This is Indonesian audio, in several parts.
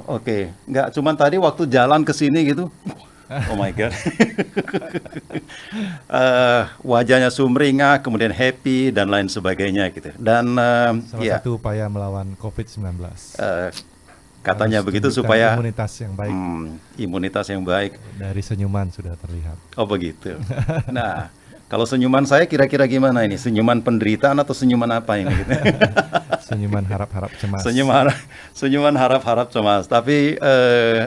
Oke. Nggak cuman tadi waktu jalan ke sini gitu, oh my God. Wajahnya sumringah, kemudian happy dan lain sebagainya gitu. Dan Salah ya, satu upaya melawan COVID-19. eh, katanya Harus begitu tunjukkan supaya imunitas yang baik. imunitas yang baik. Dari senyuman sudah terlihat. Oh begitu. Nah, kalau senyuman saya kira-kira gimana ini? Senyuman penderitaan atau senyuman apa ini? Gitu. Senyuman harap-harap cemas. Senyuman, senyuman harap-harap cemas. Tapi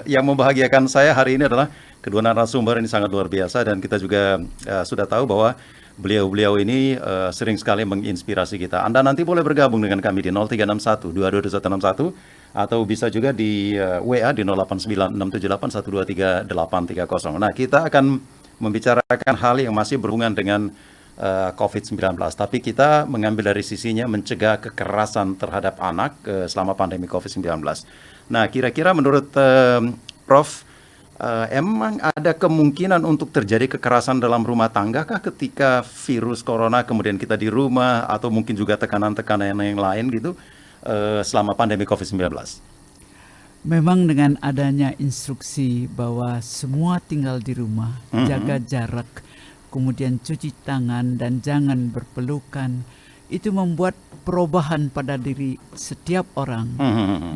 yang membahagiakan saya hari ini adalah kedua narasumber ini sangat luar biasa dan kita juga sudah tahu bahwa beliau-beliau ini sering sekali menginspirasi kita. Anda nanti boleh bergabung dengan kami di 0361 222161 atau bisa juga di WA di 089678123830. Nah, kita akan membicarakan hal yang masih berhubungan dengan COVID-19. Tapi kita mengambil dari sisinya mencegah kekerasan terhadap anak selama pandemi COVID-19. Nah, kira-kira menurut Prof, emang ada kemungkinan untuk terjadi kekerasan dalam rumah tangga kah ketika virus corona kemudian kita di rumah atau mungkin juga tekanan-tekanan yang lain gitu selama pandemi COVID-19? Memang dengan adanya instruksi bahwa semua tinggal di rumah, jaga jarak, kemudian cuci tangan dan jangan berpelukan, itu membuat perubahan pada diri setiap orang.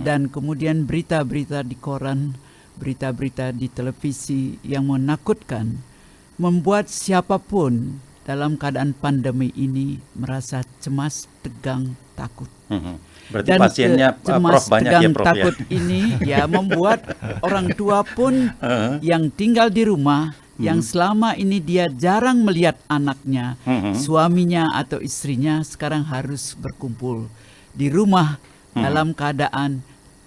Dan kemudian berita-berita di koran, berita-berita di televisi yang menakutkan, membuat siapapun dalam keadaan pandemi ini merasa cemas, tegang, takut. Berarti Dan pasiennya Prof cemas, banyak ya tegang, Prof ya? takut ini ya membuat orang tua pun yang tinggal di rumah, yang selama ini dia jarang melihat anaknya, suaminya atau istrinya sekarang harus berkumpul di rumah dalam keadaan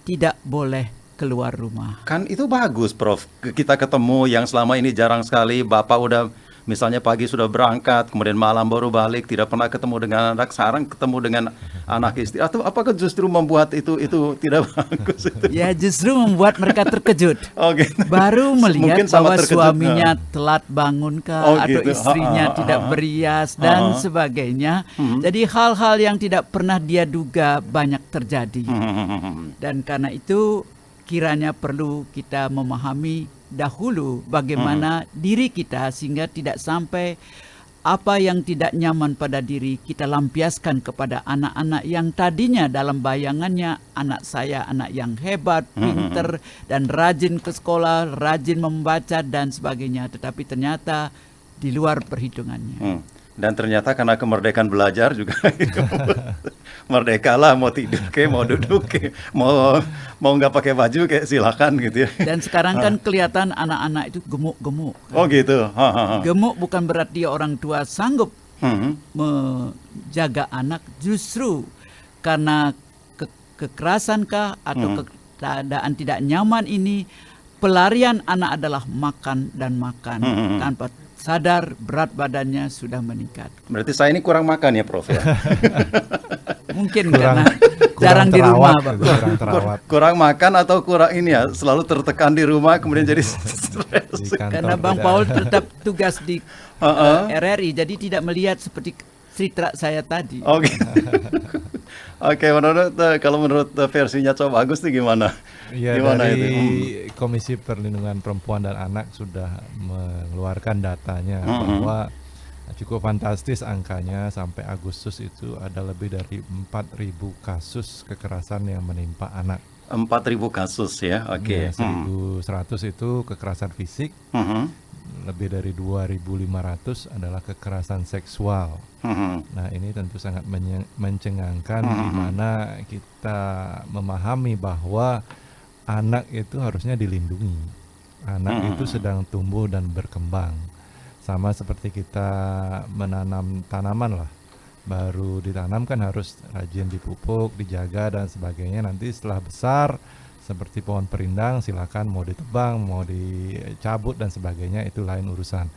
tidak boleh keluar rumah. Kan itu bagus, Prof. Kita ketemu yang selama ini jarang sekali. Bapak udah misalnya pagi sudah berangkat, kemudian malam baru balik, tidak pernah ketemu dengan anak, sekarang ketemu dengan anak istri. Atau apakah justru membuat itu tidak bagus itu? Ya justru membuat mereka terkejut. Oh gitu. Baru melihat Mungkin sama bahwa terkejut. suaminya telat bangunkah Oh atau gitu. istrinya tidak berias dan sebagainya. Jadi hal-hal yang tidak pernah dia duga banyak terjadi. Dan karena itu kiranya perlu kita memahami dahulu bagaimana diri kita sehingga tidak sampai apa yang tidak nyaman pada diri kita lampiaskan kepada anak-anak yang tadinya dalam bayangannya anak saya anak yang hebat, pinter dan rajin ke sekolah, rajin membaca dan sebagainya, tetapi ternyata di luar perhitungannya. Dan ternyata karena kemerdekaan belajar juga merdeka lah, mau tidur ke, mau duduk ke, mau nggak pakai baju kayak silakan gitu ya. Dan sekarang kan kelihatan anak-anak itu gemuk-gemuk. Oh gitu. Gemuk bukan berarti orang tua sanggup menjaga anak, justru karena kekerasankah atau keadaan tidak nyaman ini, pelarian anak adalah makan dan makan. Tanpa sadar berat badannya sudah meningkat. Berarti saya ini kurang makan ya, Prof ya. Mungkin karena jarang di rumah, Pak. Kurang terawat. Kurang makan atau kurang ini ya, selalu tertekan di rumah kemudian jadi stres. Karena Bang Paul tetap tugas di RRI, jadi tidak melihat seperti citra saya tadi. Oke. Oke, kalau menurut versinya Coba Agus itu gimana? Ya, Gimana dari itu? Komisi Perlindungan Perempuan dan Anak sudah mengeluarkan datanya bahwa cukup fantastis angkanya, sampai Agustus itu ada lebih dari 4.000 kasus kekerasan yang menimpa anak. 4.000 kasus ya, oke. Ya, 1.100 itu kekerasan fisik, lebih dari 2.500 adalah kekerasan seksual. Nah, ini tentu sangat mencengangkan di mana kita memahami bahwa anak itu harusnya dilindungi. Anak itu sedang tumbuh dan berkembang. Sama seperti kita menanam tanaman lah. Baru ditanam kan harus rajin dipupuk, dijaga dan sebagainya. Nanti setelah besar seperti pohon perindang, silakan mau ditebang, mau dicabut dan sebagainya, itu lain urusan.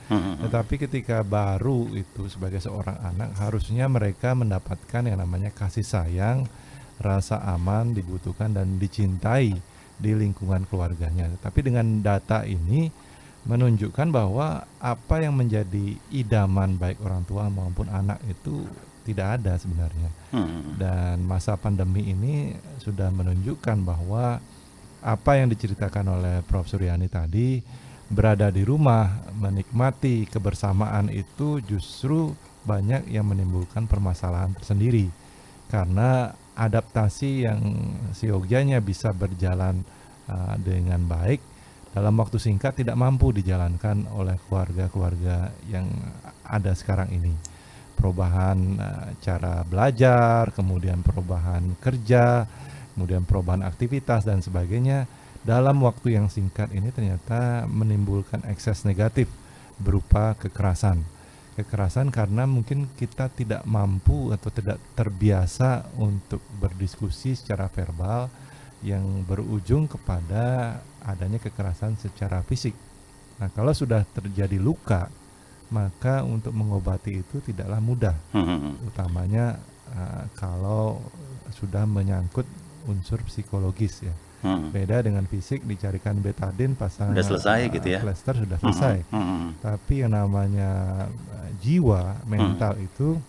Tetapi ketika baru itu sebagai seorang anak, harusnya mereka mendapatkan yang namanya kasih sayang, rasa aman, dibutuhkan dan dicintai di lingkungan keluarganya. Tapi dengan data ini menunjukkan bahwa apa yang menjadi idaman baik orang tua maupun anak itu tidak ada sebenarnya. Dan masa pandemi ini sudah menunjukkan bahwa apa yang diceritakan oleh Prof. Suryani tadi, berada di rumah, menikmati kebersamaan itu justru banyak yang menimbulkan permasalahan tersendiri. Karena adaptasi yang seyogyanya bisa berjalan dengan baik, dalam waktu singkat tidak mampu dijalankan oleh keluarga-keluarga yang ada sekarang ini. Perubahan cara belajar, kemudian perubahan kerja, kemudian perubahan aktivitas dan sebagainya, dalam waktu yang singkat ini ternyata menimbulkan ekses negatif berupa kekerasan. Kekerasan karena mungkin kita tidak mampu atau tidak terbiasa untuk berdiskusi secara verbal yang berujung kepada adanya kekerasan secara fisik. Nah, kalau sudah terjadi luka, maka untuk mengobati itu tidaklah mudah, utamanya kalau sudah menyangkut unsur psikologis ya. Beda dengan fisik, dicarikan betadin pasang Sudah selesai gitu ya. plester sudah selesai. Tapi yang namanya jiwa, mental itu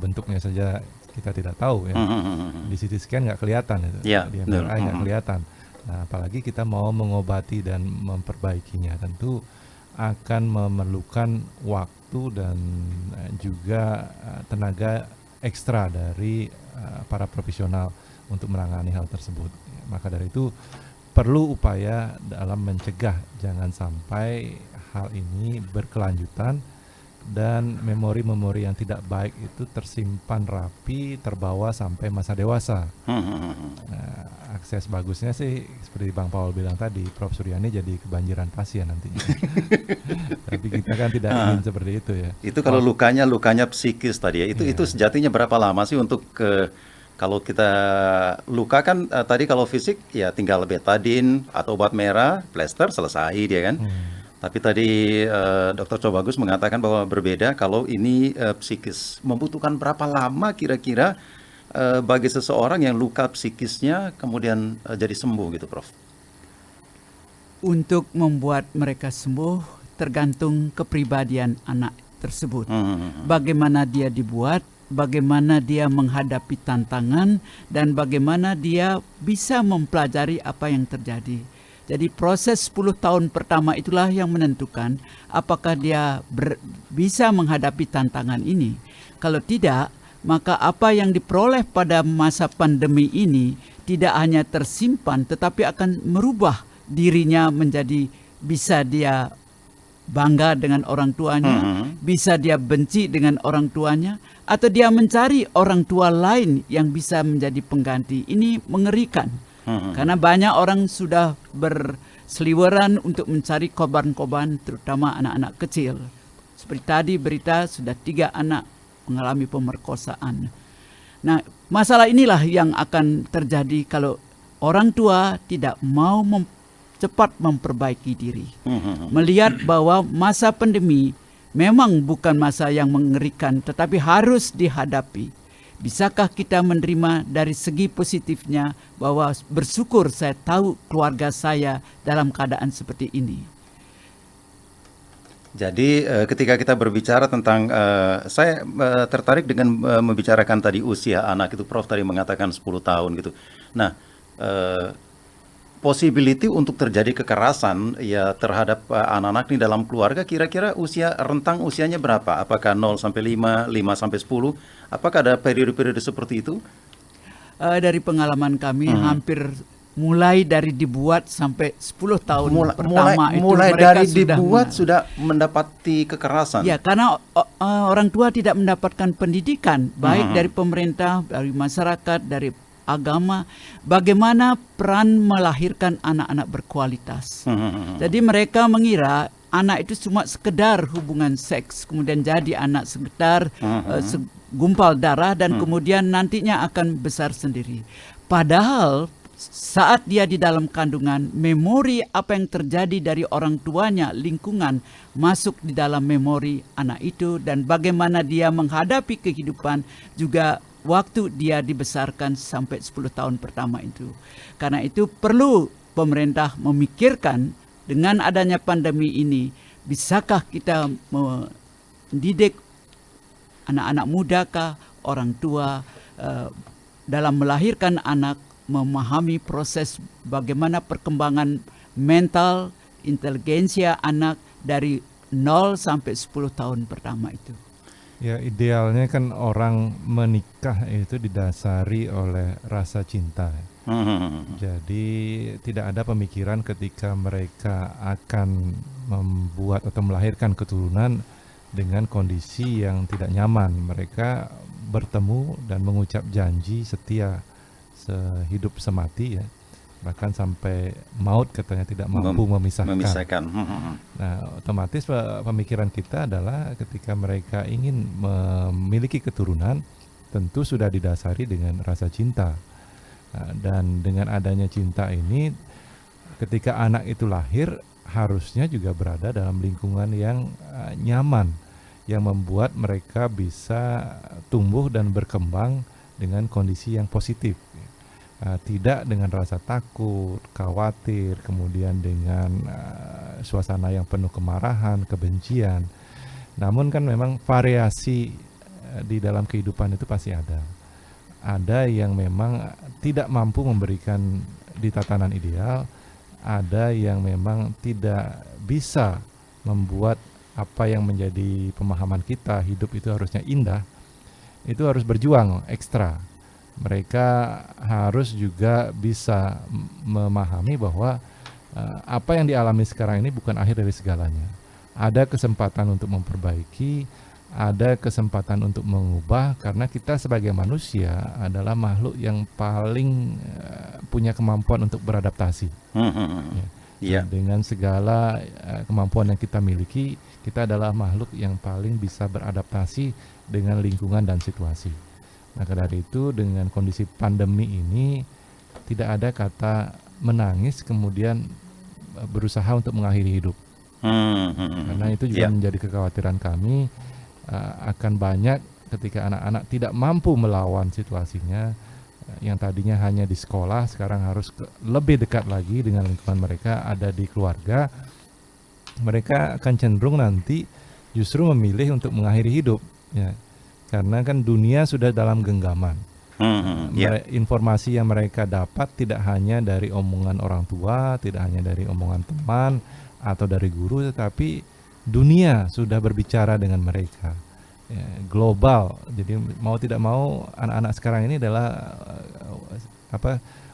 bentuknya saja kita tidak tahu ya. Di CT scan nggak kelihatan itu, di MRI nggak kelihatan. Nah, apalagi kita mau mengobati dan memperbaikinya, tentu akan memerlukan waktu dan juga tenaga ekstra dari para profesional untuk menangani hal tersebut. Maka dari itu perlu upaya dalam mencegah jangan sampai hal ini berkelanjutan dan memori-memori yang tidak baik itu tersimpan rapi, terbawa sampai masa dewasa. Nah, akses bagusnya sih seperti Bang Paul bilang tadi, Prof. Suryani jadi kebanjiran pasien nantinya. Tapi kita kan tidak ingin seperti itu ya. Itu kalau lukanya psikis tadi ya. Itu sejatinya berapa lama sih untuk kalau kita luka kan tadi kalau fisik ya tinggal betadin atau obat merah, plester, selesai dia kan. Tapi tadi Dr. Cobagus mengatakan bahwa berbeda kalau ini psikis. Membutuhkan berapa lama kira-kira bagi seseorang yang luka psikisnya kemudian jadi sembuh gitu, Prof? Untuk membuat mereka sembuh tergantung kepribadian anak tersebut. Bagaimana dia dibuat, bagaimana dia menghadapi tantangan, dan bagaimana dia bisa mempelajari apa yang terjadi. Jadi proses 10 tahun pertama itulah yang menentukan apakah dia bisa menghadapi tantangan ini. Kalau tidak, maka apa yang diperoleh pada masa pandemi ini tidak hanya tersimpan, tetapi akan merubah dirinya menjadi bisa dia bangga dengan orang tuanya, bisa dia benci dengan orang tuanya, atau dia mencari orang tua lain yang bisa menjadi pengganti. Ini mengerikan. Karena banyak orang sudah berseliweran untuk mencari korban-korban, terutama anak-anak kecil. Seperti tadi berita sudah 3 anak mengalami pemerkosaan. Nah, masalah inilah yang akan terjadi kalau orang tua tidak mau cepat memperbaiki diri. Melihat bahwa masa pandemi memang bukan masa yang mengerikan, tetapi harus dihadapi. Bisakah kita menerima dari segi positifnya bahwa bersyukur saya tahu keluarga saya dalam keadaan seperti ini. Jadi ketika kita berbicara tentang, saya tertarik dengan membicarakan tadi usia anak itu, Prof tadi mengatakan 10 tahun gitu. Nah, possibility untuk terjadi kekerasan ya terhadap anak-anak ini dalam keluarga, kira-kira rentang usianya berapa? Apakah 0 sampai 5, 5 sampai 10? Apakah ada periode-periode seperti itu? Dari pengalaman kami hampir mulai dari dibuat sampai 10 tahun pertama itu mulai mereka dari dibuat sudah mendapati kekerasan. Ya, karena orang tua tidak mendapatkan pendidikan baik dari pemerintah, dari masyarakat, dari agama, bagaimana peran melahirkan anak-anak berkualitas. Jadi mereka mengira anak itu cuma sekedar hubungan seks, kemudian jadi anak sekedar segumpal darah dan kemudian nantinya akan besar sendiri. Padahal saat dia di dalam kandungan, memori apa yang terjadi dari orang tuanya, lingkungan masuk di dalam memori anak itu, dan bagaimana dia menghadapi kehidupan juga waktu dia dibesarkan sampai 10 tahun pertama itu. Karena itu perlu pemerintah memikirkan dengan adanya pandemi ini, bisakah kita mendidik anak-anak muda kah, orang tua dalam melahirkan anak memahami proses bagaimana perkembangan mental, inteligensia anak dari 0 sampai 10 tahun pertama itu. Ya, idealnya kan orang menikah itu didasari oleh rasa cinta. Jadi tidak ada pemikiran ketika mereka akan membuat atau melahirkan keturunan dengan kondisi yang tidak nyaman. Mereka bertemu dan mengucap janji setia sehidup semati, ya. Bahkan sampai maut katanya tidak mampu memisahkan. Nah, otomatis pemikiran kita adalah ketika mereka ingin memiliki keturunan, tentu sudah didasari dengan rasa cinta. Nah, dan dengan adanya cinta ini, ketika anak itu lahir, harusnya juga berada dalam lingkungan yang nyaman, yang membuat mereka bisa tumbuh dan berkembang dengan kondisi yang positif. Tidak dengan rasa takut, khawatir, kemudian dengan suasana yang penuh kemarahan, kebencian. Namun kan memang variasi di dalam kehidupan itu pasti ada. Ada yang memang tidak mampu memberikan di tatanan ideal, ada yang memang tidak bisa membuat apa yang menjadi pemahaman kita, hidup itu harusnya indah, itu harus berjuang ekstra. Mereka harus juga bisa memahami bahwa apa yang dialami sekarang ini bukan akhir dari segalanya. Ada kesempatan untuk memperbaiki, ada kesempatan untuk mengubah, karena kita sebagai manusia adalah makhluk yang paling punya kemampuan untuk beradaptasi. Ya. Dengan segala kemampuan yang kita miliki, kita adalah makhluk yang paling bisa beradaptasi dengan lingkungan dan situasi. Maka dari itu dengan kondisi pandemi ini tidak ada kata menangis kemudian berusaha untuk mengakhiri hidup. Karena itu juga menjadi kekhawatiran kami, akan banyak ketika anak-anak tidak mampu melawan situasinya, yang tadinya hanya di sekolah sekarang harus lebih dekat lagi dengan lingkungan mereka, ada di keluarga. Mereka akan cenderung nanti justru memilih untuk mengakhiri hidup, ya. Karena kan dunia sudah dalam genggaman. Informasi yang mereka dapat tidak hanya dari omongan orang tua, tidak hanya dari omongan teman atau dari guru, tetapi dunia sudah berbicara dengan mereka. Ya, global. Jadi mau tidak mau anak-anak sekarang ini adalah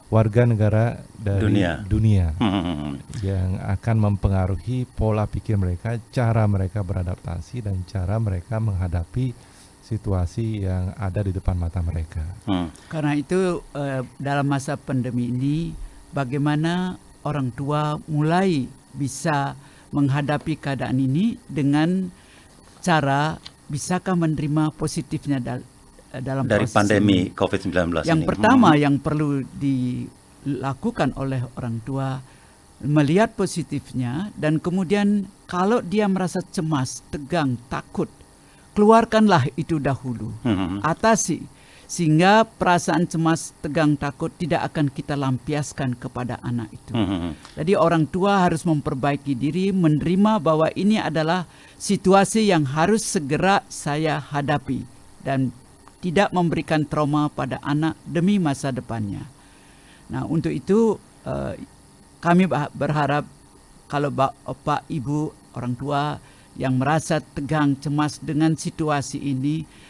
warga negara dari dunia yang akan mempengaruhi pola pikir mereka, cara mereka beradaptasi dan cara mereka menghadapi situasi yang ada di depan mata mereka. Karena itu dalam masa pandemi ini bagaimana orang tua mulai bisa menghadapi keadaan ini dengan cara bisakah menerima positifnya dalam dari proses pandemi ini. COVID-19 ini. Yang pertama yang perlu dilakukan oleh orang tua, melihat positifnya, dan kemudian kalau dia merasa cemas, tegang, takut, keluarkanlah itu dahulu, atasi, sehingga perasaan cemas, tegang, takut tidak akan kita lampiaskan kepada anak itu. Jadi orang tua harus memperbaiki diri, menerima bahwa ini adalah situasi yang harus segera saya hadapi dan tidak memberikan trauma pada anak demi masa depannya. Nah, untuk itu kami berharap kalau Bapak, Ibu, orang tua yang merasa tegang, cemas dengan situasi ini,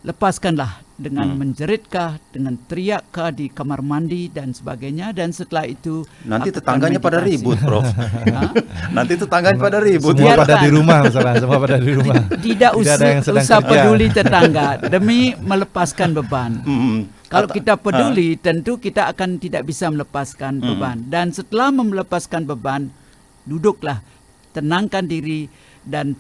lepaskanlah dengan menjeritkah, dengan teriakkah di kamar mandi dan sebagainya, dan setelah itu nanti tetangganya pada ribut, Prof. Nanti tetangganya pada ribut. Semua pada di rumah, semua pada di rumah. Tidak usah peduli tetangga demi melepaskan beban. Kalau kita peduli, tentu kita akan tidak bisa melepaskan beban. Dan setelah melepaskan beban, duduklah, tenangkan diri, dan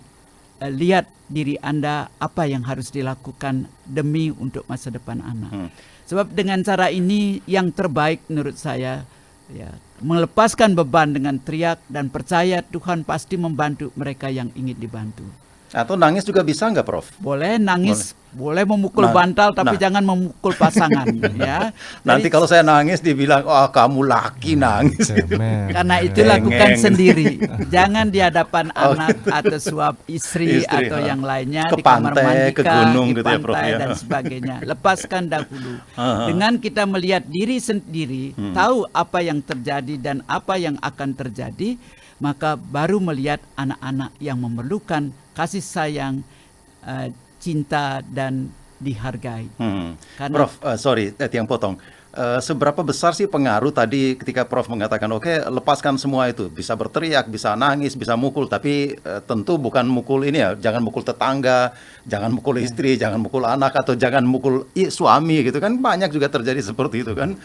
lihat diri Anda apa yang harus dilakukan demi untuk masa depan anak. Sebab dengan cara ini yang terbaik menurut saya, ya, melepaskan beban dengan teriak dan percaya Tuhan pasti membantu mereka yang ingin dibantu. Atau nangis juga bisa nggak, Prof? Boleh nangis. Boleh memukul bantal tapi jangan memukul pasangan ya. Nanti kalau saya nangis dibilang, "Oh, kamu laki nangis." Karena itu lakukan sendiri. Jangan di hadapan anak atau istri atau yang lainnya ke di kamar pantai, mandi ke gunung di gitu ya, Prof, pantai ya. dan sebagainya. Lepaskan dahulu. Dengan kita melihat diri sendiri, tahu apa yang terjadi dan apa yang akan terjadi, maka baru melihat anak-anak yang memerlukan kasih sayang, cinta dan dihargai. Karena, Prof, sorry, yang potong. Seberapa besar sih pengaruh tadi ketika Prof mengatakan, oke, lepaskan semua itu, bisa berteriak, bisa nangis, bisa mukul, tapi tentu bukan mukul ini ya, jangan mukul tetangga, jangan mukul istri, jangan mukul anak, atau jangan mukul suami gitu kan, banyak juga terjadi seperti itu kan.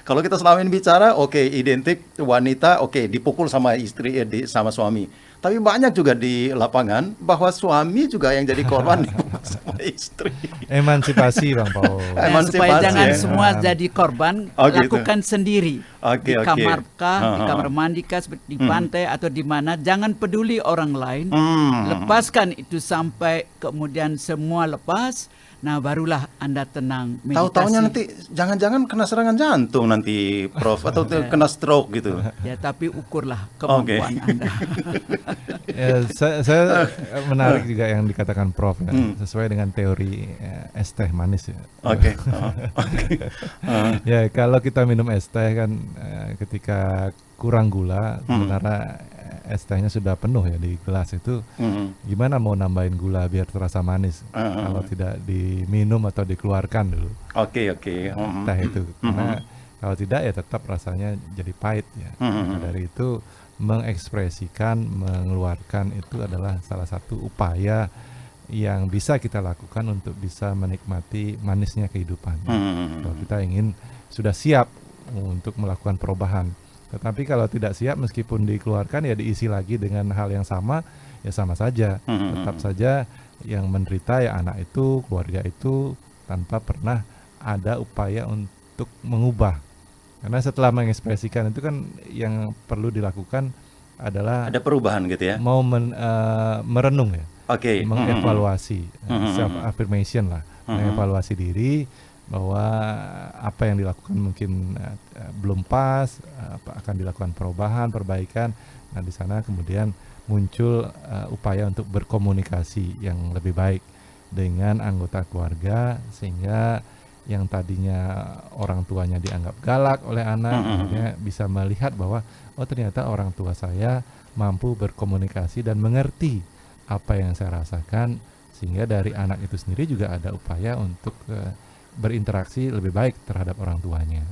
Kalau kita selama ini bicara, oke, identik wanita, oke, dipukul sama istri, sama suami. Tapi banyak juga di lapangan bahwa suami juga yang jadi korban sama istri. Emansipasi Bang Paul. Supaya jangan semua jadi korban, lakukan sendiri. Di kamar kah, di kamar mandi kah, di pantai atau di mana, jangan peduli orang lain. Lepaskan itu sampai kemudian semua lepas. Nah, barulah Anda tenang, meditasi. Tahu-taunya nanti jangan-jangan kena serangan jantung nanti, Prof, atau kena stroke gitu. Ya, tapi ukurlah kemampuan Anda. Ya, saya menarik juga yang dikatakan Prof ya, sesuai dengan teori es teh manis ya. Ya, kalau kita minum es teh kan ketika kurang gula, sementara es tehnya sudah penuh ya di gelas itu, gimana mau nambahin gula biar terasa manis kalau tidak diminum atau dikeluarkan dulu. Teh itu, karena kalau tidak ya tetap rasanya jadi pahit ya. Dari itu mengekspresikan, mengeluarkan itu adalah salah satu upaya yang bisa kita lakukan untuk bisa menikmati manisnya kehidupan. Kalau kita ingin sudah siap untuk melakukan perubahan. Tetapi kalau tidak siap, meskipun dikeluarkan ya diisi lagi dengan hal yang sama, ya sama saja. Tetap saja yang menderita ya anak itu, keluarga itu, tanpa pernah ada upaya untuk mengubah. Karena setelah mengekspresikan itu kan yang perlu dilakukan adalah ada perubahan gitu ya. Mau merenung ya. Mengevaluasi, self affirmation lah, mengevaluasi diri bahwa apa yang dilakukan mungkin belum pas, akan dilakukan perubahan, perbaikan. Nah, di sana kemudian muncul upaya untuk berkomunikasi yang lebih baik dengan anggota keluarga, sehingga yang tadinya orang tuanya dianggap galak oleh anak, akhirnya bisa melihat bahwa oh ternyata orang tua saya mampu berkomunikasi dan mengerti apa yang saya rasakan, sehingga dari anak itu sendiri juga ada upaya untuk berinteraksi lebih baik terhadap orang tuanya.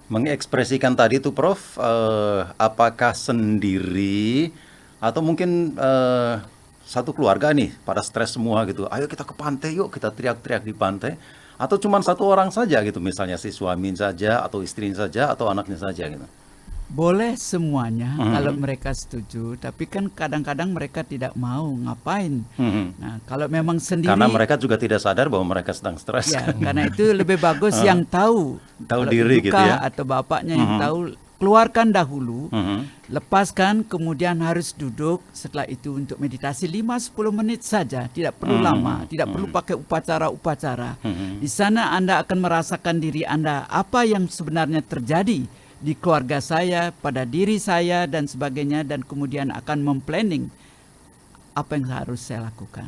Mengekspresikan tadi itu, Prof, apakah sendiri atau mungkin satu keluarga nih pada stres semua gitu, ayo kita ke pantai yuk, kita teriak-teriak di pantai, atau cuma satu orang saja gitu, misalnya si suami saja atau istrinya saja atau anaknya saja gitu? Boleh semuanya kalau mereka setuju, tapi kan kadang-kadang mereka tidak mau ngapain. Nah, kalau memang sendiri, karena mereka juga tidak sadar bahwa mereka sedang stres. Ya, karena itu lebih bagus yang tahu diri gitu ya. Atau bapaknya yang tahu, keluarkan dahulu, lepaskan, kemudian harus duduk setelah itu untuk meditasi 5-10 menit saja, tidak perlu lama, tidak perlu pakai upacara-upacara. Di sana Anda akan merasakan diri Anda, apa yang sebenarnya terjadi di keluarga saya, pada diri saya dan sebagainya, dan kemudian akan memplanning apa yang harus saya lakukan.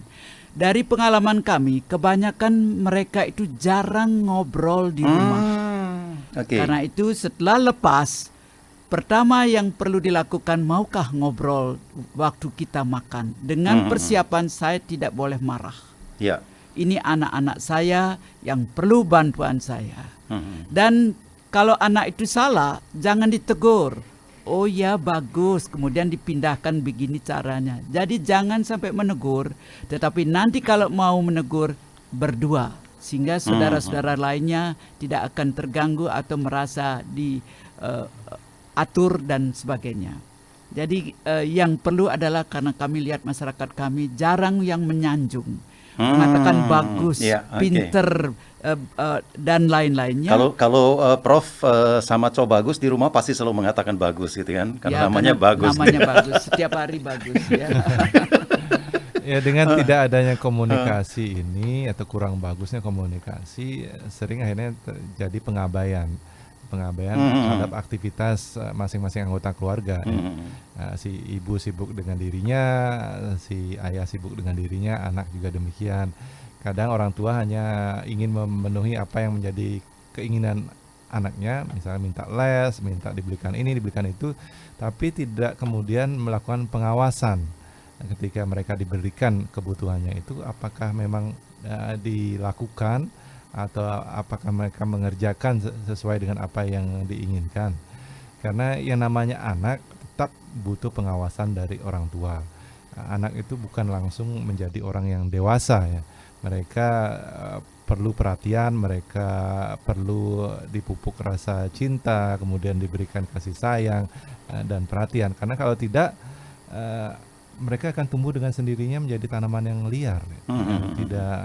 Dari pengalaman kami, kebanyakan mereka itu jarang ngobrol di rumah. Karena itu setelah lepas, pertama yang perlu dilakukan, maukah ngobrol waktu kita makan? Dengan persiapan saya tidak boleh marah. Ini anak-anak saya yang perlu bantuan saya. Dan kalau anak itu salah, jangan ditegur. Oh ya, bagus, kemudian dipindahkan begini caranya. Jadi jangan sampai menegur, tetapi nanti kalau mau menegur, berdua. Sehingga saudara-saudara lainnya tidak akan terganggu atau merasa diatur dan sebagainya. Jadi yang perlu adalah, karena kami lihat masyarakat kami jarang yang menyanjung, mengatakan bagus, pinter, dan lain-lainnya. Kalau Prof sama Cow bagus di rumah pasti selalu mengatakan bagus gitu kan, karena namanya bagus. Namanya bagus, setiap hari bagus ya. Ya dengan tidak adanya komunikasi ini atau kurang bagusnya komunikasi, sering akhirnya terjadi pengabaian terhadap aktivitas masing-masing anggota keluarga. Si ibu sibuk dengan dirinya, si ayah sibuk dengan dirinya, anak juga demikian. Kadang orang tua hanya ingin memenuhi apa yang menjadi keinginan anaknya, misalnya minta les, minta dibelikan ini, dibelikan itu, tapi tidak kemudian melakukan pengawasan ketika mereka diberikan kebutuhannya itu, apakah memang dilakukan atau apakah mereka mengerjakan sesuai dengan apa yang diinginkan. Karena yang namanya anak tetap butuh pengawasan dari orang tua. Anak itu bukan langsung menjadi orang yang dewasa ya. Mereka perlu perhatian, mereka perlu dipupuk rasa cinta, kemudian diberikan kasih sayang dan perhatian. Karena kalau tidak, mereka akan tumbuh dengan sendirinya menjadi tanaman yang liar. Tidak,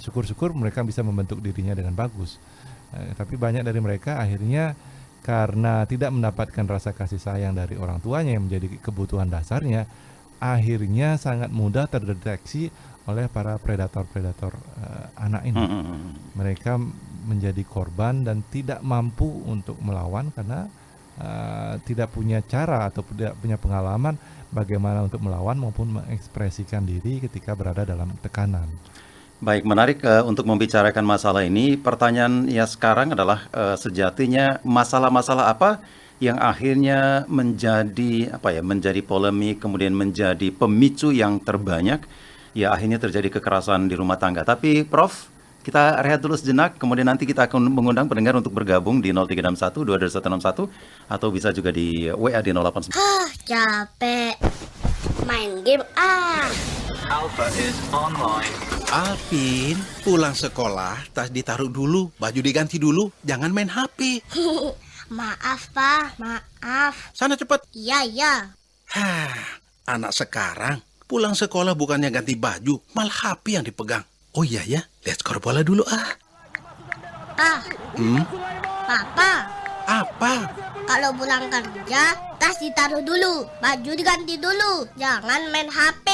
syukur-syukur mereka bisa membentuk dirinya dengan bagus. Tapi banyak dari mereka akhirnya karena tidak mendapatkan rasa kasih sayang dari orang tuanya yang menjadi kebutuhan dasarnya, akhirnya sangat mudah terdeteksi oleh para predator-predator anak ini. Mereka menjadi korban dan tidak mampu untuk melawan karena tidak punya cara atau tidak punya pengalaman bagaimana untuk melawan maupun mengekspresikan diri ketika berada dalam tekanan. Baik, menarik untuk membicarakan masalah ini. Pertanyaan ya sekarang adalah sejatinya masalah-masalah apa yang akhirnya menjadi polemik, kemudian menjadi pemicu yang terbanyak, ya akhirnya terjadi kekerasan di rumah tangga. Tapi Prof, kita rehat dulu sejenak, kemudian nanti kita akan mengundang pendengar untuk bergabung di 0361 2221 atau bisa juga di WA di 089. Capek main game Alpha is online. Alvin, pulang sekolah, tas ditaruh dulu, baju diganti dulu, jangan main HP. Maaf Pak, maaf. Sana cepat. Iya. Anak sekarang pulang sekolah bukannya ganti baju, malah HP yang dipegang. Oh iya ya, lihat skor bola dulu Papa, Apa? kalau pulang kerja, tas ditaruh dulu, baju diganti dulu, jangan main HP.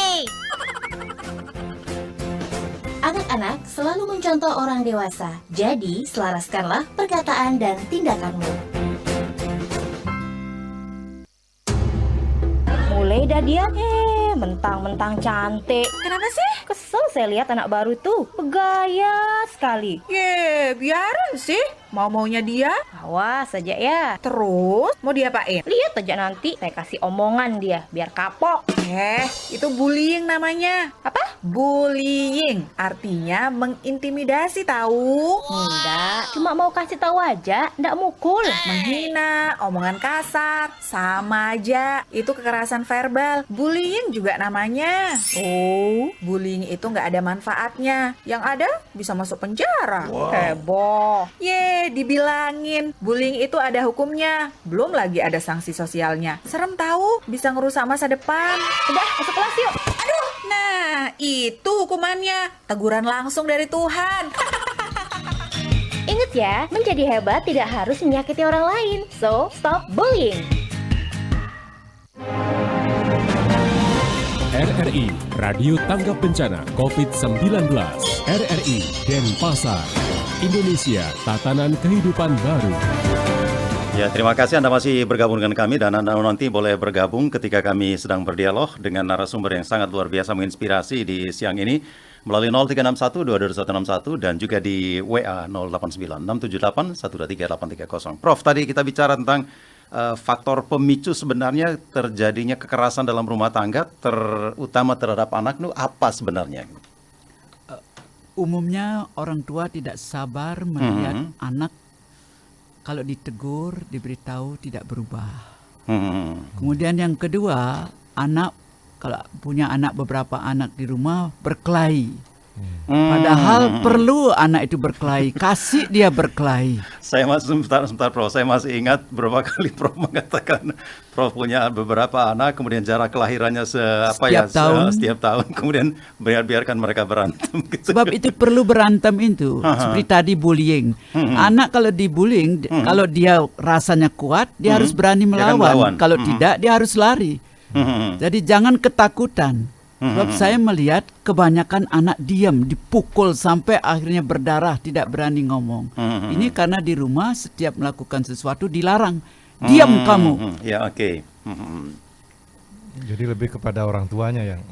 Anak-anak selalu mencontoh orang dewasa, jadi selaraskanlah perkataan dan tindakanmu. Mulai dah dia, mentang-mentang cantik. Kenapa sih? Kesel saya lihat anak baru tuh, bergaya sekali. Biarin sih, mau-maunya dia. Awas saja ya. Terus, mau diapain? Lihat aja nanti, saya kasih omongan dia, biar kapok. Itu bullying namanya. Apa? Bullying, artinya mengintimidasi tahu. Enggak, cuma mau kasih tahu aja, enggak mukul. Menghina, omongan kasar, sama aja. Itu kekerasan verbal. Bullying juga namanya. Oh, Bullying itu nggak ada manfaatnya. Yang ada bisa masuk penjara. heboh. Dibilangin. Bullying itu ada hukumnya. Belum lagi ada sanksi sosialnya. Serem tahu, bisa ngerusak masa depan. Udah, masuk kelas yuk. Nah, itu hukumannya. Teguran langsung dari Tuhan. Ingat ya, menjadi hebat tidak harus menyakiti orang lain. So, stop bullying. RRI, Radio Tanggap Bencana COVID-19. RRI Denpasar, Indonesia, tatanan kehidupan baru. Ya, terima kasih Anda masih bergabung dengan kami dan Anda nanti boleh bergabung ketika kami sedang berdialog dengan narasumber yang sangat luar biasa menginspirasi di siang ini melalui 0361 222161 dan juga di WA 089 678 123 830. Prof, tadi kita bicara tentang faktor pemicu sebenarnya terjadinya kekerasan dalam rumah tangga terutama terhadap anak itu apa sebenarnya? Umumnya orang tua tidak sabar melihat anak kalau ditegur, diberitahu tidak berubah. Kemudian yang kedua, anak kalau punya beberapa anak di rumah berkelahi. Padahal perlu anak itu berkelahi, kasih dia berkelahi. Saya masih sebentar Prof, saya masih ingat berapa kali Prof mengatakan Prof punya beberapa anak, kemudian jarak kelahirannya setiap tahun, kemudian biarkan mereka berantem. Gitu. Sebab itu perlu berantem itu, seperti tadi bullying. Anak kalau dibullying, kalau dia rasanya kuat, dia harus berani melawan. Kalau tidak, dia harus lari. Jadi jangan ketakutan. Sebab saya melihat kebanyakan anak diam, dipukul sampai akhirnya berdarah, tidak berani ngomong. Ini karena di rumah setiap melakukan sesuatu dilarang. Diam kamu. Ya, oke. Jadi lebih kepada orang tuanya yang.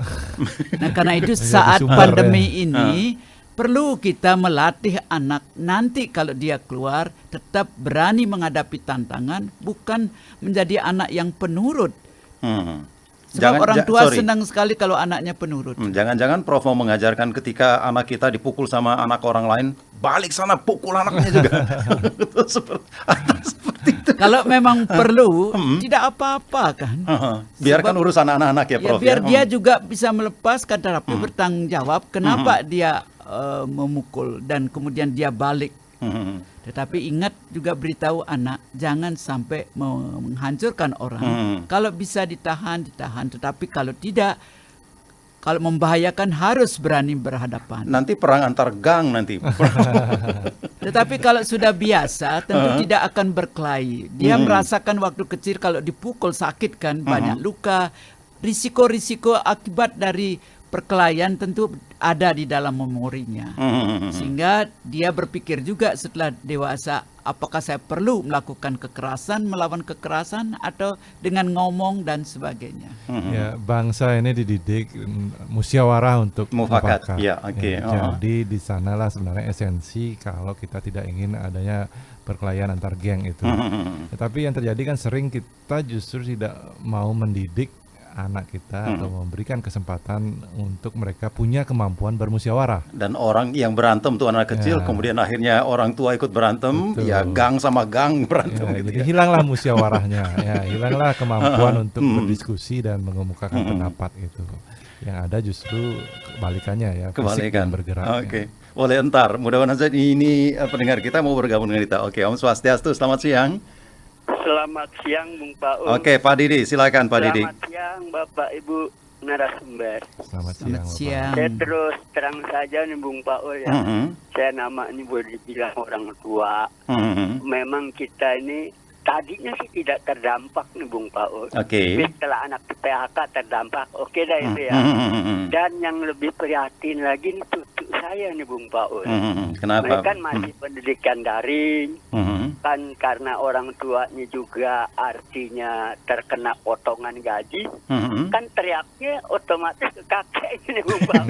Nah, karena itu Menjadi saat sumber, pandemi ini perlu kita melatih anak nanti kalau dia keluar tetap berani menghadapi tantangan, bukan menjadi anak yang penurut. Sebab orang tua senang sekali kalau anaknya penurut. Jangan-jangan Prof mau mengajarkan ketika anak kita dipukul sama anak orang lain, balik sana pukul anaknya juga. Seperti itu. Kalau memang perlu, tidak apa-apa kan. Biarkan urusan anak-anak ya Prof. Biar dia juga bisa melepaskan, tapi bertanggung jawab kenapa dia memukul dan kemudian dia balik. Tetapi ingat juga beritahu anak jangan sampai menghancurkan orang. Kalau bisa ditahan. Tetapi kalau tidak, kalau membahayakan harus berani berhadapan. Nanti perang antar gang nanti. Tetapi kalau sudah biasa tentu tidak akan berkelahi. Dia merasakan waktu kecil kalau dipukul sakit kan, banyak luka. Risiko-risiko akibat dari perkelahian tentu ada di dalam memorinya. Sehingga dia berpikir juga setelah dewasa, apakah saya perlu melakukan kekerasan, melawan kekerasan, atau dengan ngomong dan sebagainya. Ya, bangsa ini dididik musyawarah untuk mufakat. Ya, oke. Jadi di sanalah sebenarnya esensi kalau kita tidak ingin adanya perkelahian antar geng itu. Tetapi yang terjadi kan sering kita justru tidak mau mendidik anak kita atau memberikan kesempatan untuk mereka punya kemampuan bermusyawarah. Dan orang yang berantem tuh anak kecil, kemudian akhirnya orang tua ikut berantem, ya gang sama gang berantem. Gitu jadi hilanglah musyawarahnya, hilanglah kemampuan untuk berdiskusi dan mengemukakan pendapat itu. Yang ada justru kebalikannya ya, fisik yang bergerak. Oke. Boleh entar, mudah-mudahan saja ini pendengar kita mau bergabung dengan kita. Oke, Om Swastiastu, selamat siang. Selamat siang Bung Paul. Oke, Pak Didi, silakan Pak Didi. Selamat siang Bapak Ibu narasumber. Selamat siang. Saya terus terang saja nih Bung Paul ya. Saya namanya boleh dibilang orang tua. Memang kita ini tadinya sih tidak terdampak nih Bung Paul. Oke. Setelah anak PHK terdampak. Oke dah itu ya. Dan yang lebih prihatin lagi nih cucu saya nih Bung Paul. Kenapa? Mereka kan masih pendidikan daring. Kan karena orang tuanya juga artinya terkena potongan gaji. Kan teriaknya otomatis ke kakeknya nih Bung Paul.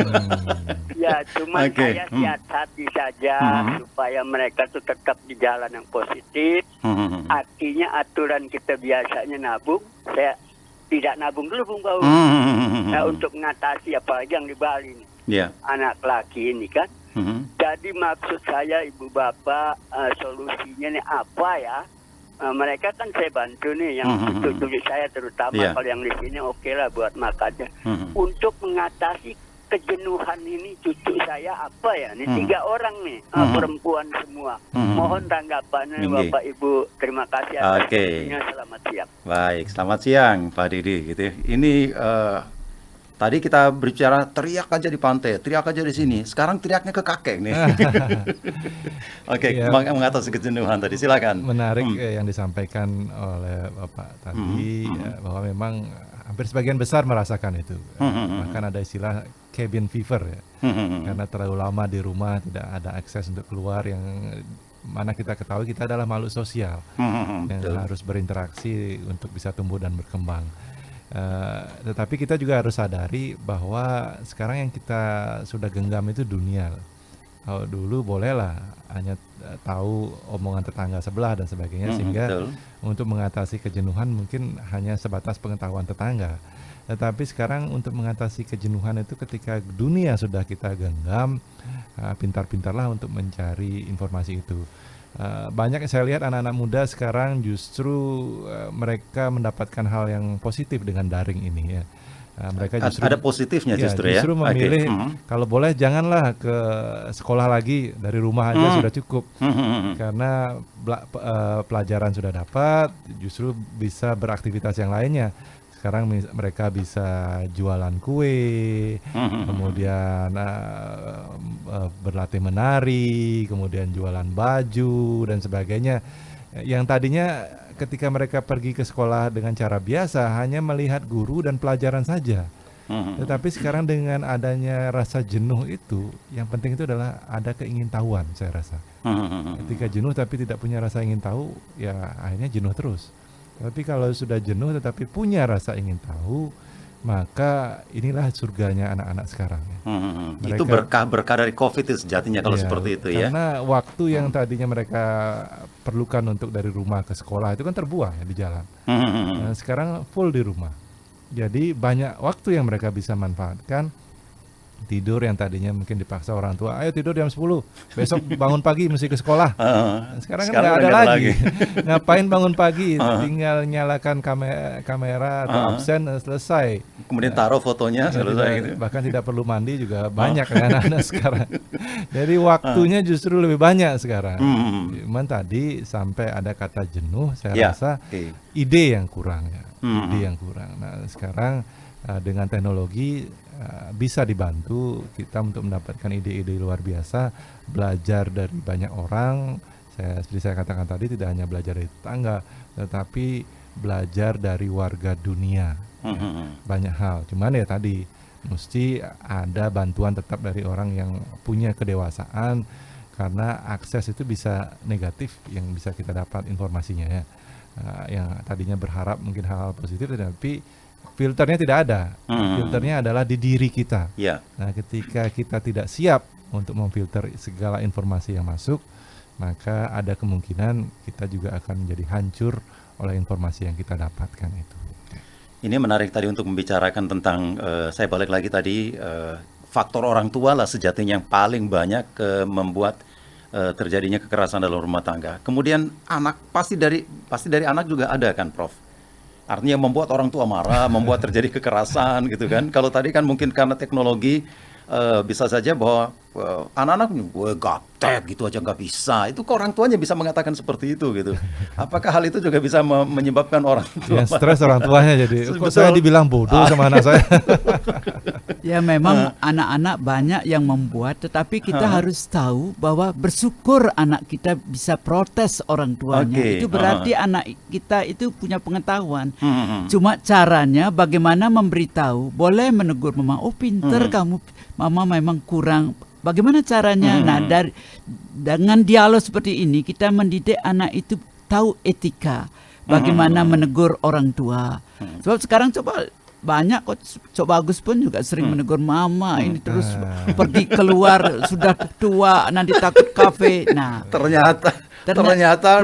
Ya cuma saya siasati saja supaya mereka tuh tetap di jalan yang positif. Artinya aturan kita biasanya nabung, saya tidak nabung dulu Bung Paul. Nah, untuk mengatasi apalagi yang di Bali nih, anak laki ini kan. Jadi maksud saya Ibu Bapak, solusinya nih apa ya? Mereka kan saya bantu nih yang cucu saya terutama kalau yang di sini oke lah buat makannya. Untuk mengatasi kejenuhan ini cucu saya apa ya? Ini 3 orang nih, perempuan semua. Mohon tanggapannya Bapak Ibu. Terima kasih atas waktunya. Selamat siang. Baik, selamat siang Pak Didi. Gitu. Ini tadi kita berbicara teriak aja di pantai, teriak aja di sini. Sekarang teriaknya ke kakek nih. Oke, mengatasi kejenuhan tadi. Silakan. Menarik yang disampaikan oleh Bapak tadi bahwa memang hampir sebagian besar merasakan itu. Bahkan ada istilah cabin fever ya. Karena terlalu lama di rumah tidak ada akses untuk keluar, yang mana kita ketahui kita adalah makhluk sosial yang harus berinteraksi untuk bisa tumbuh dan berkembang. Tetapi kita juga harus sadari bahwa sekarang yang kita sudah genggam itu dunia. Kalau dulu bolehlah hanya tahu omongan tetangga sebelah dan sebagainya, sehingga untuk mengatasi kejenuhan mungkin hanya sebatas pengetahuan tetangga. Tetapi sekarang untuk mengatasi kejenuhan itu ketika dunia sudah kita genggam, pintar-pintarlah untuk mencari informasi itu. Banyak saya lihat anak-anak muda sekarang justru mereka mendapatkan hal yang positif dengan daring ini ya. Mereka justru ada positifnya justru ya. Justru memilih kalau boleh janganlah ke sekolah lagi, dari rumah aja sudah cukup. Karena pelajaran sudah dapat, justru bisa beraktivitas yang lainnya. Sekarang mereka bisa jualan kue, kemudian berlatih menari, kemudian jualan baju dan sebagainya. Yang tadinya ketika mereka pergi ke sekolah dengan cara biasa hanya melihat guru dan pelajaran saja, Tetapi sekarang dengan adanya rasa jenuh itu, yang penting itu adalah ada keingintahuan, saya rasa. Ketika jenuh tapi tidak punya rasa ingin tahu, ya akhirnya jenuh terus. Tapi kalau sudah jenuh tetapi punya rasa ingin tahu, maka inilah surganya anak-anak sekarang. Itu berkah dari COVID itu sejatinya kalau seperti itu ya. Karena waktu yang tadinya mereka perlukan untuk dari rumah ke sekolah itu kan terbuang ya di jalan. Nah, sekarang full di rumah. Jadi banyak waktu yang mereka bisa manfaatkan. Tidur yang tadinya mungkin dipaksa orang tua, ayo tidur jam 10, besok bangun pagi mesti ke sekolah. Sekarang kan nggak ada lagi. Ngapain bangun pagi, tinggal nyalakan kamera atau absen, selesai. Kemudian taruh fotonya, selesai gitu. Bahkan tidak perlu mandi juga banyak anak-anak sekarang. Jadi waktunya justru lebih banyak sekarang. Cuman tadi sampai ada kata jenuh, saya rasa ide yang kurang ya. Ide yang kurang. Nah sekarang dengan teknologi bisa dibantu kita untuk mendapatkan ide-ide luar biasa, belajar dari banyak orang. Seperti saya katakan tadi, tidak hanya belajar dari tetangga, tetapi belajar dari warga dunia. Banyak hal. Cuman ya tadi mesti ada bantuan tetap dari orang yang punya kedewasaan, karena akses itu bisa negatif yang bisa kita dapat informasinya ya. Yang tadinya berharap mungkin hal-hal positif, tapi filternya tidak ada. Filternya adalah di diri kita. Nah, ketika kita tidak siap untuk memfilter segala informasi yang masuk, maka ada kemungkinan kita juga akan menjadi hancur oleh informasi yang kita dapatkan itu. Ini menarik tadi untuk membicarakan tentang, saya balik lagi tadi, faktor orang tua lah sejatinya yang paling banyak membuat terjadinya kekerasan dalam rumah tangga. Kemudian anak, pasti dari anak juga ada kan, Prof? Artinya membuat orang tua marah, membuat terjadi kekerasan gitu kan. Kalau tadi kan mungkin karena teknologi bisa saja bahwa anak-anak gue gaptek gitu aja nggak bisa. Itu kok orang tuanya bisa mengatakan seperti itu gitu. Apakah hal itu juga bisa menyebabkan orang tua? Ya stres orang tuanya jadi. Kok saya dibilang bodoh sama anak saya? Ya memang anak-anak banyak yang membuat, tetapi kita harus tahu bahwa bersyukur anak kita bisa protes orang tuanya. Itu berarti anak kita itu punya pengetahuan. Cuma caranya bagaimana memberitahu, boleh menegur mama, oh pinter kamu, mama memang kurang. Bagaimana caranya? Nah, dengan dialog seperti ini kita mendidik anak itu tahu etika, bagaimana menegur orang tua. Sebab sekarang coba banyak kok, Cok Bagus pun juga sering menegur mama ini terus pergi keluar sudah tua nanti takut kafe. Nah, ternyata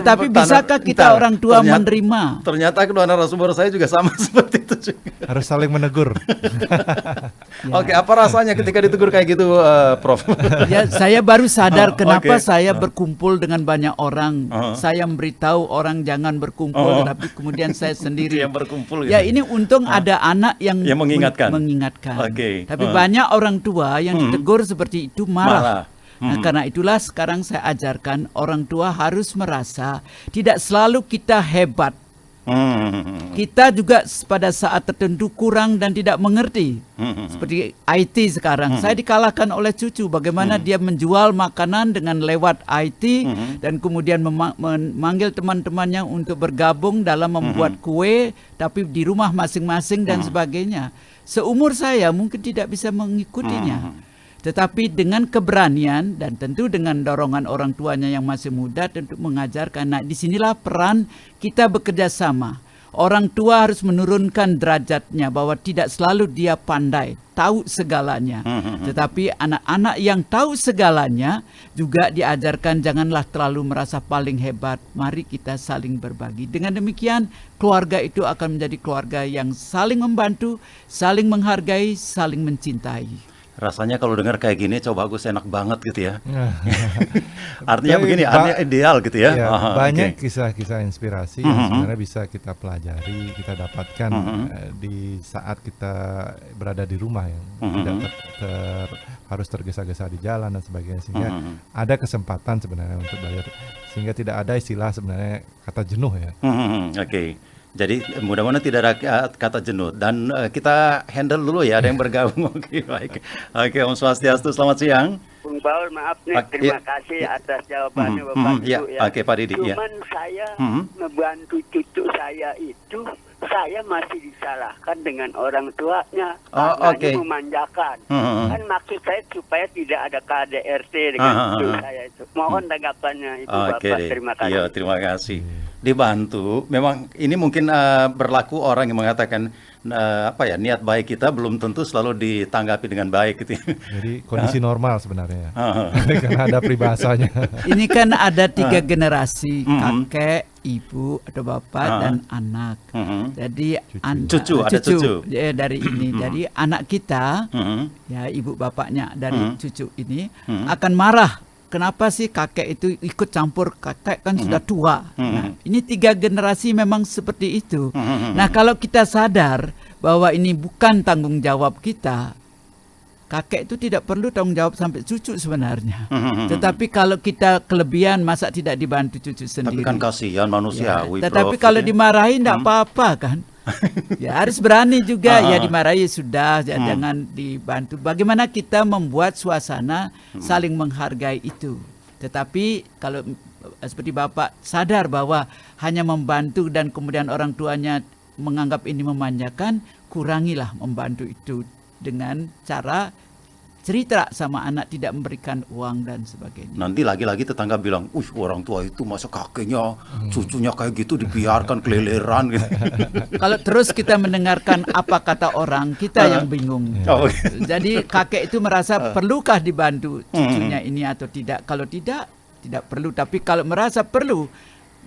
tapi bisakah kita orang tua menerima? Ternyata kedua narasumber saya juga sama seperti itu juga. Harus saling menegur. Oke, apa rasanya ketika ditegur kayak gitu, Prof? Ya, saya baru sadar kenapa saya berkumpul dengan banyak orang. Saya memberitahu orang jangan berkumpul, tetapi kemudian saya sendiri yang berkumpul. Ya, ini untung ada anak yang mengingatkan. Tapi banyak orang tua yang ditegur seperti itu marah. Nah, karena itulah sekarang saya ajarkan orang tua harus merasa tidak selalu kita hebat. Kita juga pada saat tertentu kurang dan tidak mengerti. Seperti IT sekarang. Saya dikalahkan oleh cucu. Bagaimana dia menjual makanan dengan lewat IT dan kemudian memanggil teman-temannya untuk bergabung dalam membuat kue, tapi di rumah masing-masing dan sebagainya. Seumur saya mungkin tidak bisa mengikutinya. Tetapi dengan keberanian dan tentu dengan dorongan orang tuanya yang masih muda tentu mengajarkan. Nah, disinilah peran kita bekerja sama. Orang tua harus menurunkan derajatnya bahwa tidak selalu dia pandai, tahu segalanya. Tetapi anak-anak yang tahu segalanya juga diajarkan janganlah terlalu merasa paling hebat. Mari kita saling berbagi. Dengan demikian keluarga itu akan menjadi keluarga yang saling membantu, saling menghargai, saling mencintai. Rasanya kalau dengar kayak gini, Coba Bagus enak banget gitu ya. Artinya begini, artinya ideal gitu ya. Banyak kisah-kisah inspirasi yang sebenarnya bisa kita pelajari, kita dapatkan di saat kita berada di rumah yang tidak harus tergesa-gesa di jalan dan sebagainya, sehingga ada kesempatan sebenarnya untuk belajar, sehingga tidak ada istilah sebenarnya kata jenuh ya. Jadi mudah-mudahan tidak ada kata jenuh. Dan kita handle dulu ya, ada yang bergabung. Oke, baik. Oke, Om Swastiastu, selamat siang. Bung Baul, maaf nih, terima kasih atas jawabannya Bapak Ibu ya. Oke, Pak Didi. Cuman saya membantu cucu saya itu saya masih disalahkan dengan orang tuanya Oh, karena oke. memanjakan. Kan maksud saya supaya tidak ada KDRT dengan itu saya itu. Mohon tanggapannya Ibu Oke Bapak. deh. Terima kasih. Iya, terima kasih. Dibantu, memang ini mungkin berlaku orang yang mengatakan niat baik kita belum tentu selalu ditanggapi dengan baik gitu. Jadi kondisi normal sebenarnya. Karena ada peribahasanya. Ini kan ada 3 generasi, kakek, ibu atau bapak dan anak. Jadi Cucu, ada cucu. Ya, dari ini. Jadi anak kita, ya ibu bapaknya dari cucu ini akan marah. Kenapa sih kakek itu ikut campur? Kakek kan sudah tua. Nah, ini 3 generasi memang seperti itu. Nah, kalau kita sadar bahwa ini bukan tanggung jawab kita, kakek itu tidak perlu tanggung jawab sampai cucu sebenarnya. Tetapi kalau kita kelebihan, masa tidak dibantu cucu sendiri? Tapi kan kasihan manusiawi. Tetapi kalau dimarahin tidak apa-apa kan. Ya harus berani juga, ya dimarahi sudah, ya jangan dibantu. Bagaimana kita membuat suasana saling menghargai itu. Tetapi kalau seperti Bapak sadar bahwa hanya membantu dan kemudian orang tuanya menganggap ini memanjakan, kurangilah membantu itu dengan cara cerita sama anak, tidak memberikan uang dan sebagainya. Nanti lagi-lagi tetangga bilang, orang tua itu masa kakeknya, cucunya kayak gitu dibiarkan keleleran gitu. Kalau terus kita mendengarkan apa kata orang, kita yang bingung. Jadi kakek itu merasa perlukah dibantu cucunya ini atau tidak. Kalau tidak perlu. Tapi kalau merasa perlu,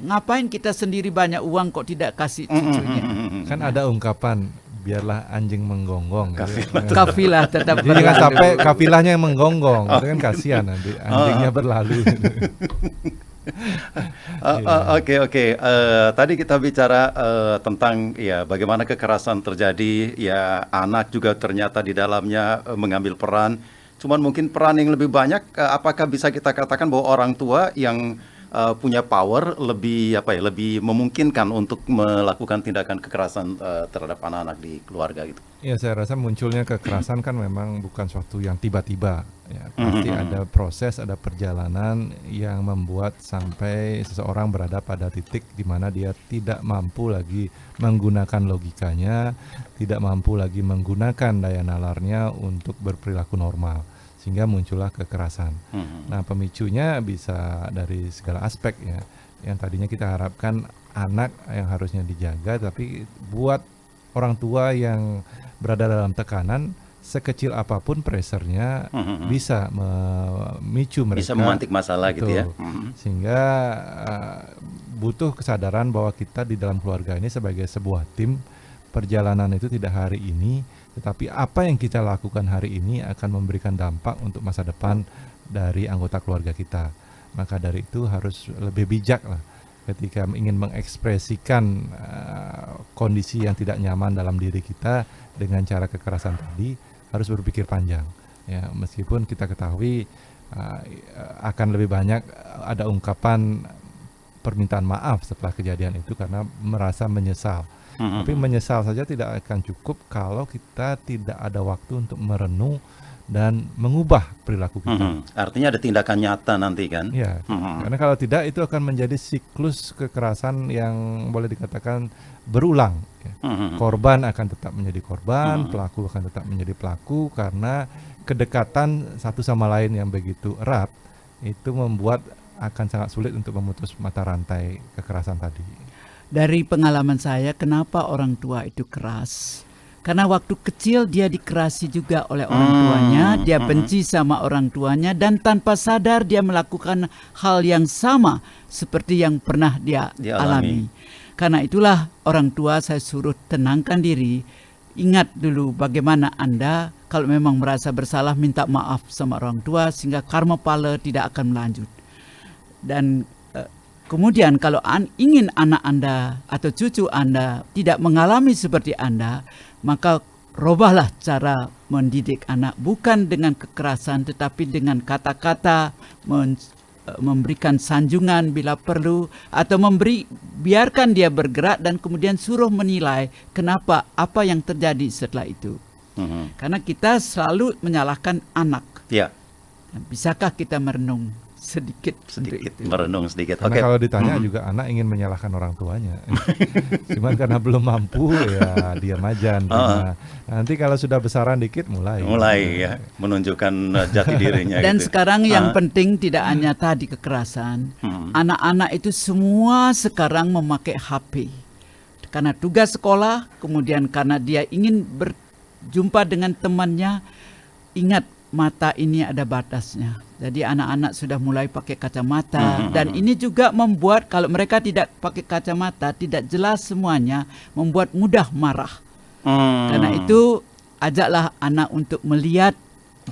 ngapain kita sendiri banyak uang kok tidak kasih cucunya. Kan ada ungkapan, biarlah anjing menggonggong. Kafilah tetap berlalu. Jadi jangan sampai kafilahnya yang menggonggong. Itu kan kasihan nanti anjingnya berlalu. Oke. Tadi kita bicara tentang bagaimana kekerasan terjadi. Ya, anak juga ternyata di dalamnya mengambil peran. Cuman mungkin peran yang lebih banyak. Apakah bisa kita katakan bahwa orang tua yang punya power lebih memungkinkan untuk melakukan tindakan kekerasan terhadap anak-anak di keluarga gitu? Ya, saya rasa munculnya kekerasan kan memang bukan suatu yang tiba-tiba. Ya, pasti ada proses, ada perjalanan yang membuat sampai seseorang berada pada titik di mana dia tidak mampu lagi menggunakan logikanya, tidak mampu lagi menggunakan daya nalarnya untuk berperilaku normal. Sehingga muncullah kekerasan. Nah, pemicunya bisa dari segala aspek ya. Yang tadinya kita harapkan anak yang harusnya dijaga, tapi buat orang tua yang berada dalam tekanan, sekecil apapun pressure-nya bisa memicu mereka. Bisa memantik masalah gitu ya. Sehingga butuh kesadaran bahwa kita di dalam keluarga ini sebagai sebuah tim, perjalanan itu tidak hari ini, tetapi apa yang kita lakukan hari ini akan memberikan dampak untuk masa depan dari anggota keluarga kita. Maka dari itu harus lebih bijak lah ketika ingin mengekspresikan kondisi yang tidak nyaman dalam diri kita dengan cara kekerasan tadi, harus berpikir panjang. Ya, meskipun kita ketahui akan lebih banyak ada ungkapan permintaan maaf setelah kejadian itu karena merasa menyesal. Tapi menyesal saja tidak akan cukup kalau kita tidak ada waktu untuk merenung dan mengubah perilaku kita. Artinya ada tindakan nyata nanti kan? Ya, karena kalau tidak itu akan menjadi siklus kekerasan yang boleh dikatakan berulang. Ya. Korban akan tetap menjadi korban, pelaku akan tetap menjadi pelaku karena kedekatan satu sama lain yang begitu erat itu membuat akan sangat sulit untuk memutus mata rantai kekerasan tadi. Dari pengalaman saya, kenapa orang tua itu keras? Karena waktu kecil dia dikerasi juga oleh orang tuanya, dia benci sama orang tuanya, dan tanpa sadar dia melakukan hal yang sama seperti yang pernah dia alami. Karena itulah orang tua saya suruh tenangkan diri, ingat dulu bagaimana Anda kalau memang merasa bersalah minta maaf sama orang tua sehingga karma pala tidak akan melanjut. Dan kemudian kalau ingin anak Anda atau cucu Anda tidak mengalami seperti Anda, maka robahlah cara mendidik anak, bukan dengan kekerasan tetapi dengan kata-kata, memberikan sanjungan bila perlu, atau biarkan dia bergerak dan kemudian suruh menilai kenapa, apa yang terjadi setelah itu. Karena kita selalu menyalahkan anak. Ya. Bisakah kita merenung sedikit untuk itu. Merenung sedikit. Karena kalau ditanya juga anak ingin menyalahkan orang tuanya. Cuman karena belum mampu ya diam aja. Nanti kalau sudah besaran dikit mulai ya menunjukkan jati dirinya. Dan gitu. sekarang yang penting tidak hanya tadi kekerasan. Anak-anak itu semua sekarang memakai HP. Karena tugas sekolah, kemudian karena dia ingin berjumpa dengan temannya, ingat mata ini ada batasnya. Jadi anak-anak sudah mulai pakai kacamata dan ini juga membuat kalau mereka tidak pakai kacamata, tidak jelas semuanya, membuat mudah marah. Karena itu ajaklah anak untuk melihat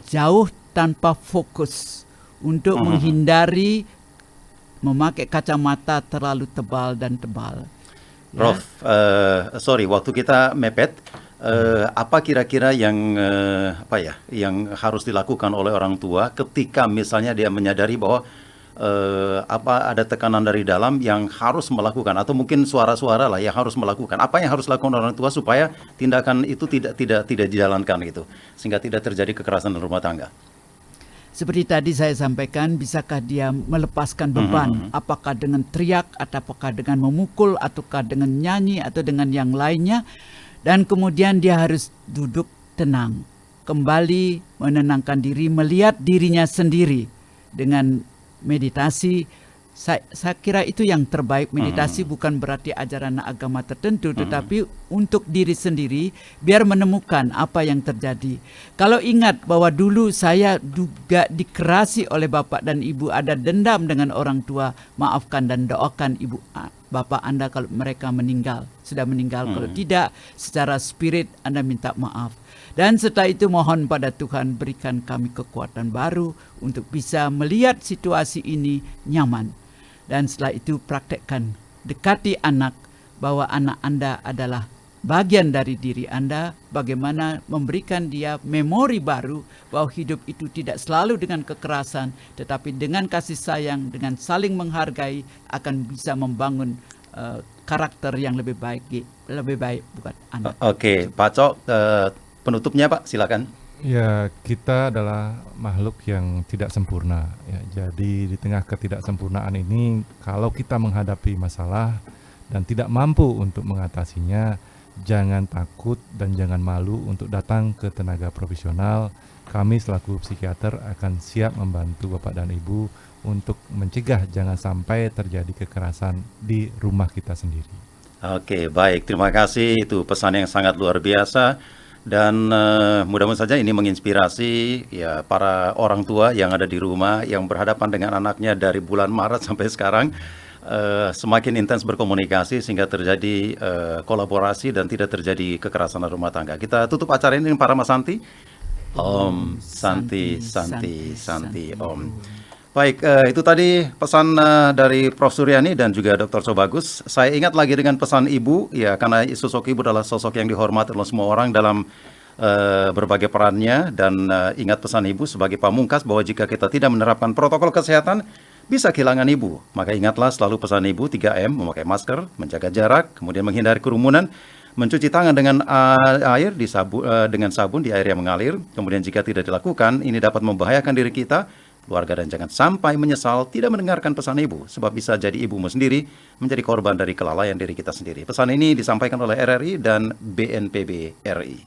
jauh tanpa fokus, untuk menghindari memakai kacamata terlalu tebal dan tebal. Prof, sorry, waktu kita mepet. Apa kira-kira yang yang harus dilakukan oleh orang tua ketika misalnya dia menyadari bahwa ada tekanan dari dalam yang harus melakukan, atau mungkin suara-suara lah yang harus melakukan. Apa yang harus dilakukan orang tua supaya tindakan itu tidak dijalankan gitu, sehingga tidak terjadi kekerasan dalam rumah tangga? Seperti tadi saya sampaikan, bisakah dia melepaskan beban? Apakah dengan teriak, atau apakah dengan memukul, ataukah dengan nyanyi, atau dengan yang lainnya? Dan kemudian dia harus duduk tenang, kembali menenangkan diri, melihat dirinya sendiri dengan meditasi. Saya kira itu yang terbaik. Meditasi bukan berarti ajaran agama tertentu, tetapi untuk diri sendiri, biar menemukan apa yang terjadi. Kalau ingat bahwa dulu saya juga dikerasi oleh bapak dan ibu, ada dendam dengan orang tua, maafkan dan doakan ibu bapak Anda kalau mereka sudah meninggal. Kalau tidak, secara spirit Anda minta maaf. Dan setelah itu mohon pada Tuhan berikan kami kekuatan baru untuk bisa melihat situasi ini nyaman. Dan setelah itu praktekkan, dekati anak bahwa anak Anda adalah bagian dari diri Anda, bagaimana memberikan dia memori baru bahwa hidup itu tidak selalu dengan kekerasan, tetapi dengan kasih sayang, dengan saling menghargai akan bisa membangun karakter yang lebih baik buat anak. Oke, Pak Cok, penutupnya Pak, silakan. Ya, kita adalah makhluk yang tidak sempurna. Ya, jadi di tengah ketidaksempurnaan ini, kalau kita menghadapi masalah dan tidak mampu untuk mengatasinya, jangan takut dan jangan malu untuk datang ke tenaga profesional. Kami selaku psikiater akan siap membantu Bapak dan Ibu untuk mencegah jangan sampai terjadi kekerasan di rumah kita sendiri. Oke, baik. Terima kasih. Itu pesan yang sangat luar biasa. Dan mudah-mudahan saja ini menginspirasi ya para orang tua yang ada di rumah, yang berhadapan dengan anaknya dari bulan Maret sampai sekarang. Semakin intens berkomunikasi sehingga terjadi kolaborasi dan tidak terjadi kekerasan dalam rumah tangga. Kita tutup acara ini dengan para Mas Santi. Om Santi, Santi, Santi, Om. Baik, itu tadi pesan dari Prof. Suryani dan juga Dr. Sobagus. Saya ingat lagi dengan pesan Ibu, ya karena sosok Ibu adalah sosok yang dihormati oleh semua orang dalam berbagai perannya. Dan ingat pesan Ibu sebagai pamungkas bahwa jika kita tidak menerapkan protokol kesehatan, bisa kehilangan Ibu. Maka ingatlah selalu pesan Ibu 3M, memakai masker, menjaga jarak, kemudian menghindari kerumunan, mencuci tangan dengan air dengan sabun di air yang mengalir. Kemudian jika tidak dilakukan, ini dapat membahayakan diri kita, keluarga, dan jangan sampai menyesal tidak mendengarkan pesan Ibu, sebab bisa jadi ibumu sendiri menjadi korban dari kelalaian diri kita sendiri. Pesan ini disampaikan oleh RRI dan BNPB RI.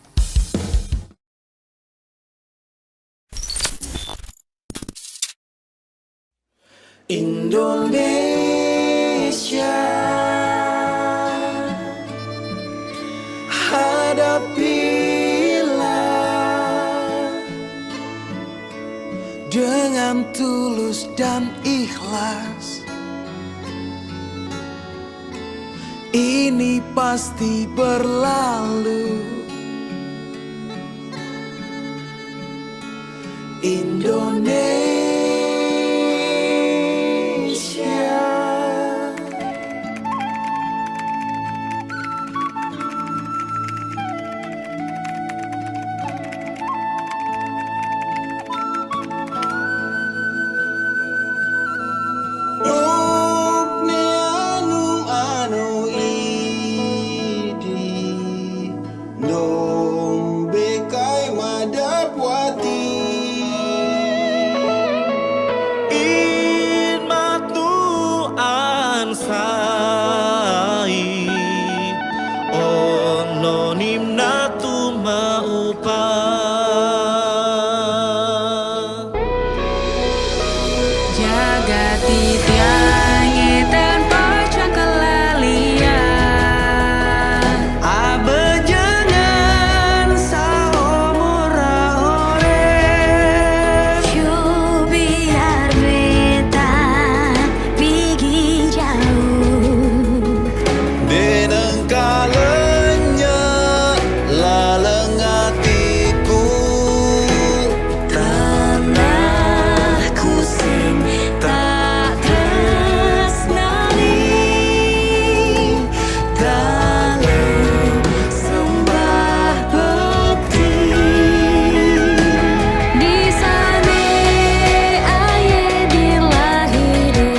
Indonesia, hadapilah dengan tulus dan ikhlas. Ini pasti berlalu. Indonesia, nimnatu maupa. Jagati tiangi tanpa cangkelalian. Abejangan saomora ore. Biar beta pergi jauh. Denengkalanya laleng hatiku. Tanahku sing tak tresnani. Dalam sembah bekti. Di sana aye dilahiri.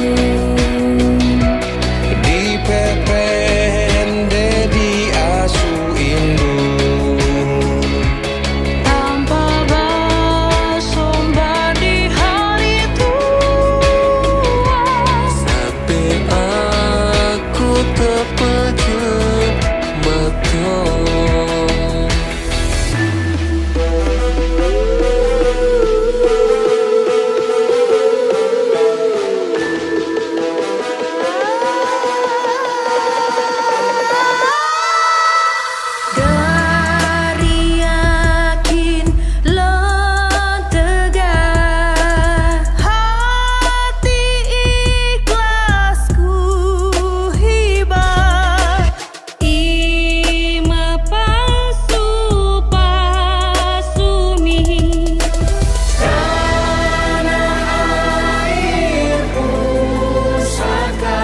Di pepende di asu indung. Tanpa bersumber di hari tua. Tapi aku terpejut betul. Dari yakin lan tegar hati ikhlasku hibah ima pasu pasumi tanah air pusaka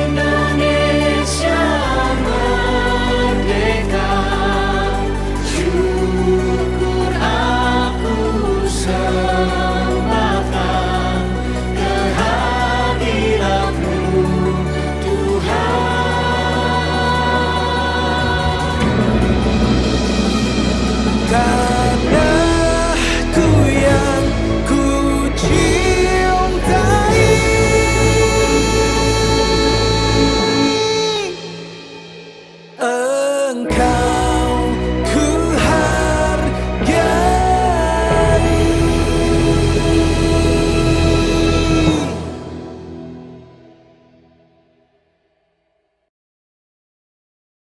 Indonesia merdeka, syukur aku sembahkan kehadiranmu Tanahku yang ku cintai, Engkau